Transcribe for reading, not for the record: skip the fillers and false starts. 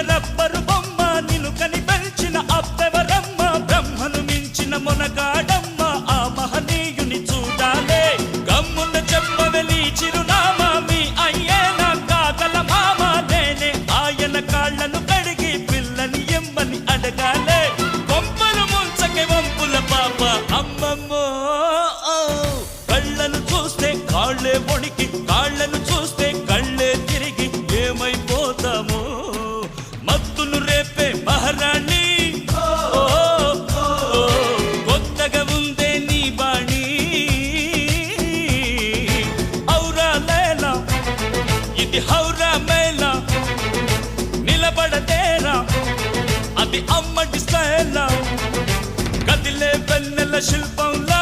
rubber బొమ్మ నిన్ను కని పెంచిన అప్పెవరమ్మ బ్రహ్మను మించిన మొనగాడమ్మ ఆ మహనీయుని చూడాలే గమ్మున చెప్పవే నీ చిరునామా మీ అయ్యేనా కాగల మామ నేనే ఆయన కాళ్ళను కడిగి పిల్లని ఎమ్మని అడగాలే కొంపలు ముంచకే వంపుల పాప అమ్మమ్మో కళ్ళను చూస్తే కాళ్ళే వణికి కాళ్ళను చూస్తే కళ్ళే తిరిగి ఏమైపోతామో మత్తును రేపే మహారాణి కొత్తగా ఉందే నీ బాణి ఔరా లేలా ఇది హౌరా మేలా నిలబడతేరా అది అమ్మటి స్టైలా కదిలే వెన్నెల శిల్పంలా